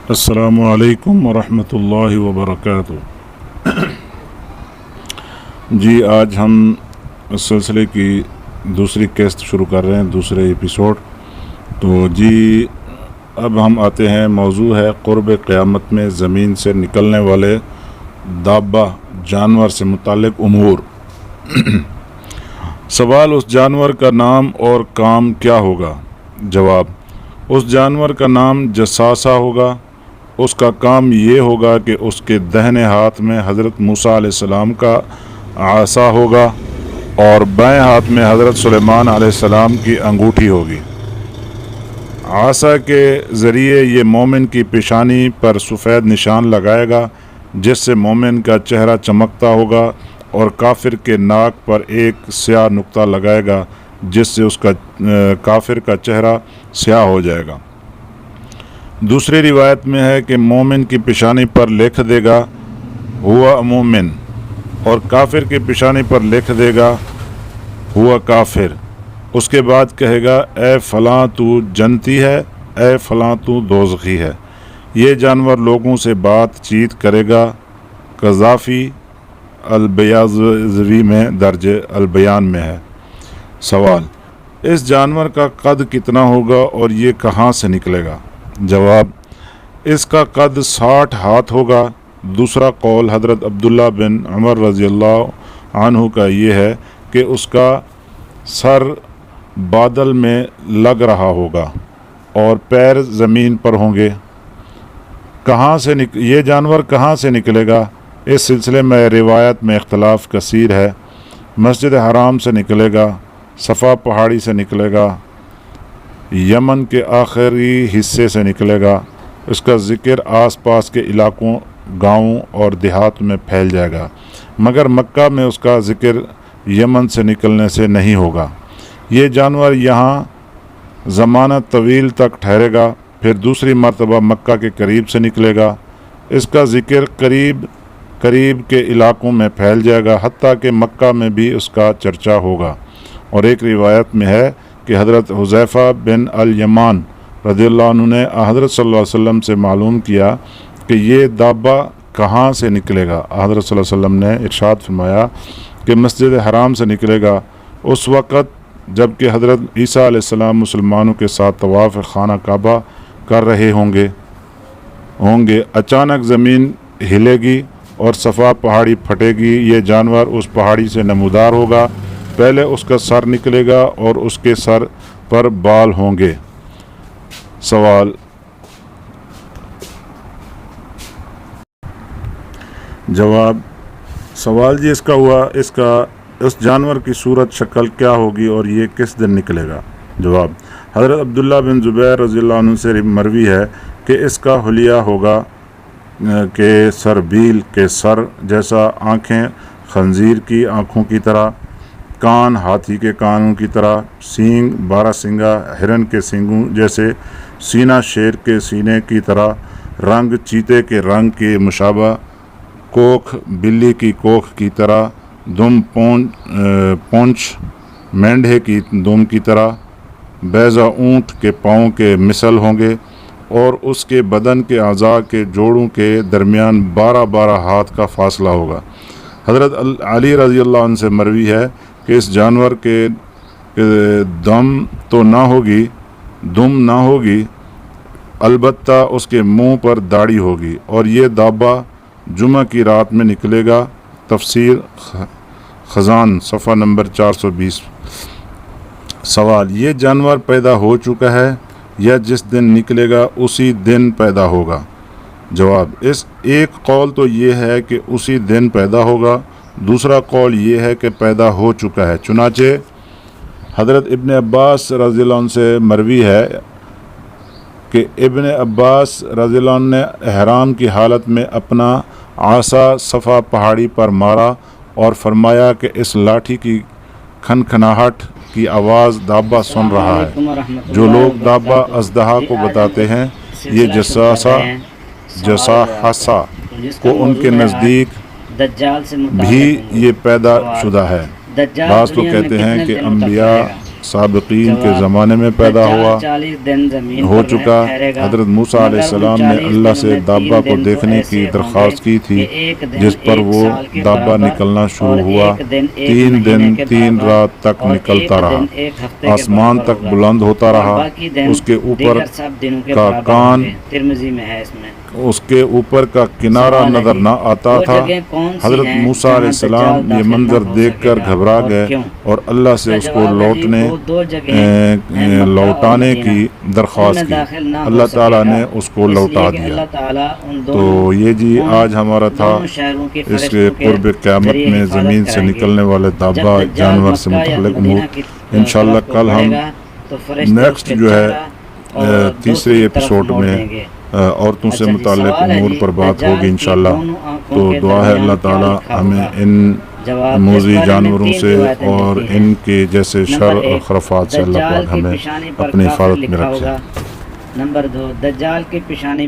السلام علیکم ورحمۃ اللہ وبرکاتہ۔ جی آج ہم اس سلسلے کی دوسری قسط شروع کر رہے ہیں، دوسرے ایپیسوڈ۔ تو جی اب ہم آتے ہیں، موضوع ہے قرب قیامت میں زمین سے نکلنے والے دابہ جانور سے متعلق امور۔ سوال: اس جانور کا نام اور کام کیا ہوگا؟ جواب: اس جانور کا نام جساسہ ہوگا۔ اس کا کام یہ ہوگا کہ اس کے دہنے ہاتھ میں حضرت موسیٰ علیہ السلام کا عصا ہوگا اور بائیں ہاتھ میں حضرت سلیمان علیہ السلام کی انگوٹھی ہوگی۔ عصا کے ذریعے یہ مومن کی پیشانی پر سفید نشان لگائے گا جس سے مومن کا چہرہ چمکتا ہوگا، اور کافر کے ناک پر ایک سیاہ نقطہ لگائے گا جس سے اس کا کافر کا چہرہ سیاہ ہو جائے گا۔ دوسری روایت میں ہے کہ مومن کی پیشانی پر لکھ دے گا ہوا مومن، اور کافر کی پیشانی پر لکھ دے گا ہوا کافر۔ اس کے بعد کہے گا اے فلاں تو جنتی ہے، اے فلاں تو دوزخی ہے۔ یہ جانور لوگوں سے بات چیت کرے گا۔ قذافی البیاضوی میں درج البیان میں ہے۔ سوال: اس جانور کا قد کتنا ہوگا اور یہ کہاں سے نکلے گا؟ جواب: اس کا قد 60 ہاتھ ہوگا۔ دوسرا قول حضرت عبداللہ بن عمر رضی اللہ عنہ کا یہ ہے کہ اس کا سر بادل میں لگ رہا ہوگا اور پیر زمین پر ہوں گے۔ یہ جانور کہاں سے نکلے گا؟ اس سلسلے میں روایت میں اختلاف کثیر ہے۔ مسجد حرام سے نکلے گا، صفا پہاڑی سے نکلے گا، یمن کے آخری حصے سے نکلے گا۔ اس کا ذکر آس پاس کے علاقوں، گاؤں اور دیہات میں پھیل جائے گا، مگر مکہ میں اس کا ذکر یمن سے نکلنے سے نہیں ہوگا۔ یہ جانور یہاں زمانہ طویل تک ٹھہرے گا، پھر دوسری مرتبہ مکہ کے قریب سے نکلے گا۔ اس کا ذکر قریب کے علاقوں میں پھیل جائے گا، حتیٰ کہ مکہ میں بھی اس کا چرچا ہوگا۔ اور ایک روایت میں ہے کہ حضرت حذیفہ بن الیمان رضی اللہ عنہ نے حضرت صلی اللہ علیہ وسلم سے معلوم کیا کہ یہ دابہ کہاں سے نکلے گا۔ حضرت صلی اللہ علیہ وسلم نے ارشاد فرمایا کہ مسجد حرام سے نکلے گا۔ اس وقت جب کہ حضرت عیسیٰ علیہ السلام مسلمانوں کے ساتھ طواف خانہ کعبہ کر رہے ہوں گے، اچانک زمین ہلے گی اور صفا پہاڑی پھٹے گی۔ یہ جانور اس پہاڑی سے نمودار ہوگا۔ پہلے اس کا سر نکلے گا اور اس کے سر پر بال ہوں گے۔ سوال: جواب: سوال جی اس کا ہوا، اس جانور کی صورت شکل کیا ہوگی اور یہ کس دن نکلے گا؟ جواب: حضرت عبداللہ بن زبیر رضی اللہ عنہ سے مروی ہے کہ اس کا حلیہ ہوگا کہ سربیل کے سر جیسا، آنکھیں خنزیر کی آنکھوں کی طرح، کان ہاتھی کے کانوں کی طرح، سینگ 12 سینگا ہرن کے سینگوں جیسے، سینہ شیر کے سینے کی طرح، رنگ چیتے کے رنگ کے مشابہ، کوکھ بلی کی کوکھ کی طرح، دم پونچھ مینڈھے کی دم کی طرح، بیضہ اونٹ کے پاؤں کے مثل ہوں گے، اور اس کے بدن کے اعضاء کے جوڑوں کے درمیان 12 ہاتھ کا فاصلہ ہوگا۔ حضرت علی رضی اللہ عنہ سے مروی ہے کہ اس جانور کے دم نہ ہوگی، البتہ اس کے منہ پر داڑھی ہوگی، اور یہ دابہ جمعہ کی رات میں نکلے گا۔ تفسیر خزان صفحہ نمبر 420۔ سوال: یہ جانور پیدا ہو چکا ہے یا جس دن نکلے گا اسی دن پیدا ہوگا؟ جواب: اس ایک قول تو یہ ہے کہ اسی دن پیدا ہوگا، دوسرا قول یہ ہے کہ پیدا ہو چکا ہے۔ چنانچہ حضرت ابن عباس رضی اللہ عنہ سے مروی ہے کہ ابن عباس رضی اللہ عنہ نے احرام کی حالت میں اپنا عصا صفا پہاڑی پر مارا اور فرمایا کہ اس لاٹھی کی کھنکھناہٹ کی آواز دابہ سن رہا ہے۔ جو لوگ دابہ اژدہا کو بتاتے ہیں، یہ جساسہ کو ان کے نزدیک بھی یہ پیدا شدہ ہے۔ بعض تو کہتے ہیں کہ انبیاء سابقین کے زمانے میں پیدا ہوا 40 دن زمین ہو پر چکا۔ ٹھہرے گا، حضرت موسیٰ علیہ السلام نے اللہ سے دابہ کو دیکھنے کی درخواست کی تھی، جس پر وہ دابہ نکلنا شروع ہوا۔ 3 دن 3 رات تک نکلتا رہا، آسمان تک بلند ہوتا رہا، اس کے اوپر کا کان، ترمذی میں ہے اس میں۔ اس کے اوپر کا کنارہ نظر نہ آتا تھا۔ حضرت موسیٰ علیہ السلام یہ منظر دیکھ کر گھبرا گئے اور اللہ سے اس کو لوٹانے کی درخواست کی۔ اللہ تعالیٰ نے اس کو لوٹا دیا۔ تو یہ جی آج ہمارا تھا اس کے قرب قیامت میں زمین سے نکلنے والے دابہ جانور سے متعلق امور۔ انشاءاللہ کل ہم نیکسٹ جو ہے تیسرے ایپیسوڈ میں عورتوں سے متعلق امور پر بات ہوگی انشاءاللہ۔ تو دعا ہے اللہ تعالیٰ ہمیں ان موذی جانوروں سے اور ان کے جیسے شر اور خرافات سے اللہ پاک ہمیں اپنی حفاظت میں رکھے۔ نمبر 2، دجال کی پیشانی